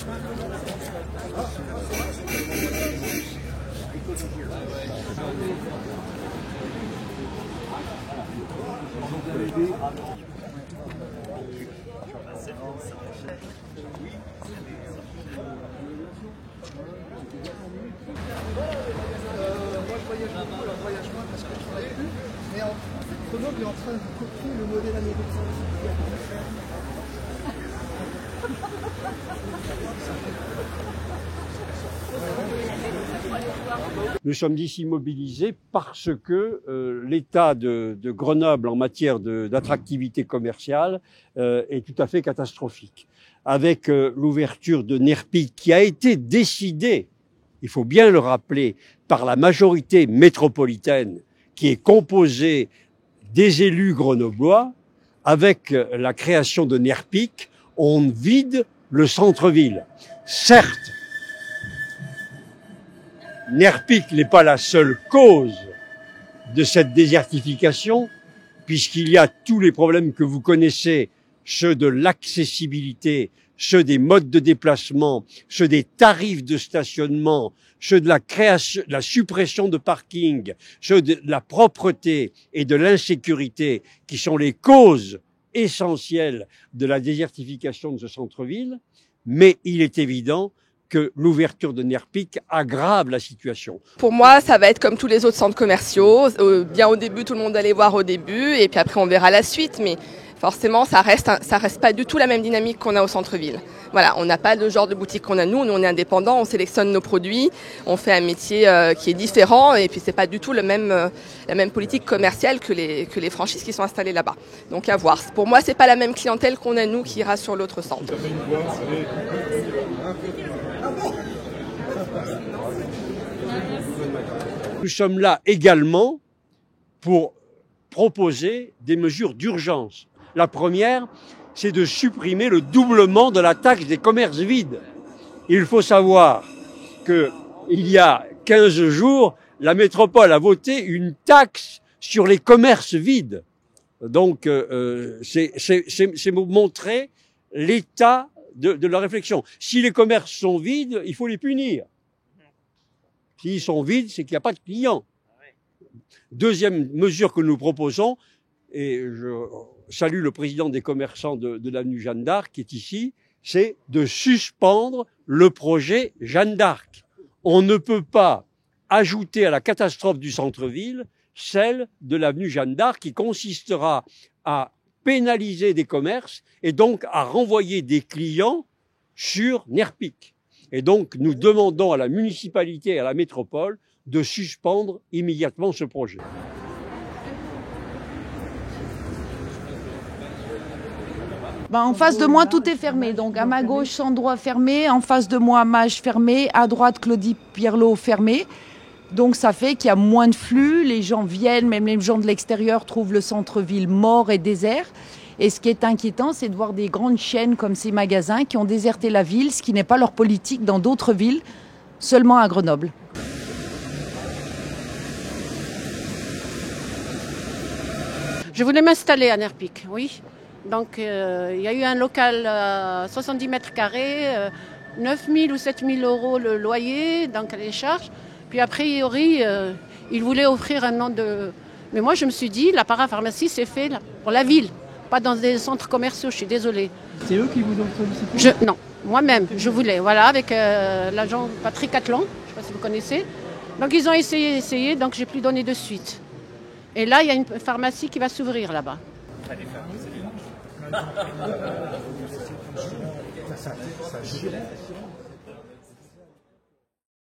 Mais Grenoble est en train de copier le modèle américain. Nous sommes ici mobilisés parce que l'état de Grenoble en matière d'attractivité commerciale est tout à fait catastrophique. Avec l'ouverture de Nerpic qui a été décidée, il faut bien le rappeler, par la majorité métropolitaine qui est composée des élus grenoblois, avec la création de Nerpic, on vide le centre-ville. Certes, Nerpic n'est pas la seule cause de cette désertification, puisqu'il y a tous les problèmes que vous connaissez, ceux de l'accessibilité, ceux des modes de déplacement, ceux des tarifs de stationnement, ceux de la création, de la suppression de parking, ceux de la propreté et de l'insécurité, qui sont les causes essentielles de la désertification de ce centre-ville. Mais il est évident que l'ouverture de Nerpic aggrave la situation. Pour moi, ça va être comme tous les autres centres commerciaux. Bien au début, tout le monde allait voir au début, et puis après on verra la suite. Mais forcément, ça reste pas du tout la même dynamique qu'on a au centre-ville. Voilà, on n'a pas le genre de boutique qu'on a nous. Nous, on est indépendants, on sélectionne nos produits, on fait un métier qui est différent, et puis c'est pas du tout la même politique commerciale que les franchises qui sont installées là-bas. Donc à voir. Pour moi, c'est pas la même clientèle qu'on a nous qui ira sur l'autre centre. Nous sommes là également pour proposer des mesures d'urgence. La première, c'est de supprimer le doublement de la taxe des commerces vides. Il faut savoir que il y a 15 jours, la métropole a voté une taxe sur les commerces vides. Donc, c'est montrer l'état de la réflexion. Si les commerces sont vides, il faut les punir. S'ils sont vides, c'est qu'il n'y a pas de clients. Deuxième mesure que nous proposons, et je salue le président des commerçants de l'avenue Jeanne d'Arc qui est ici, c'est de suspendre le projet Jeanne d'Arc. On ne peut pas ajouter à la catastrophe du centre-ville celle de l'avenue Jeanne d'Arc qui consistera à pénaliser des commerces et donc à renvoyer des clients sur Nerpic. Et donc nous demandons à la municipalité et à la métropole de suspendre immédiatement ce projet. En face de moi, tout est fermé. Donc à ma gauche, Sandroit fermé, en face de moi, Mage fermé, à droite, Claudie Pierlot fermé. Donc ça fait qu'il y a moins de flux, les gens viennent, même les gens de l'extérieur trouvent le centre-ville mort et désert. Et ce qui est inquiétant, c'est de voir des grandes chaînes comme ces magasins qui ont déserté la ville, ce qui n'est pas leur politique dans d'autres villes, seulement à Grenoble. Je voulais m'installer à Nerpic, oui. Donc il y a eu un local à 70 mètres carrés, 9 000 ou 7 000 euros le loyer, donc les charges. Puis a priori, ils voulaient offrir un nom de... Mais moi je me suis dit, la parapharmacie c'est fait là, pour la ville, pas dans des centres commerciaux, je suis désolée. C'est eux qui vous ont sollicité? Non, moi-même, je voulais, voilà, avec l'agent Patrick Athlon, je ne sais pas si vous connaissez. Donc ils ont essayé, donc j'ai plus donné de suite. Et là, il y a une pharmacie qui va s'ouvrir là-bas. Ça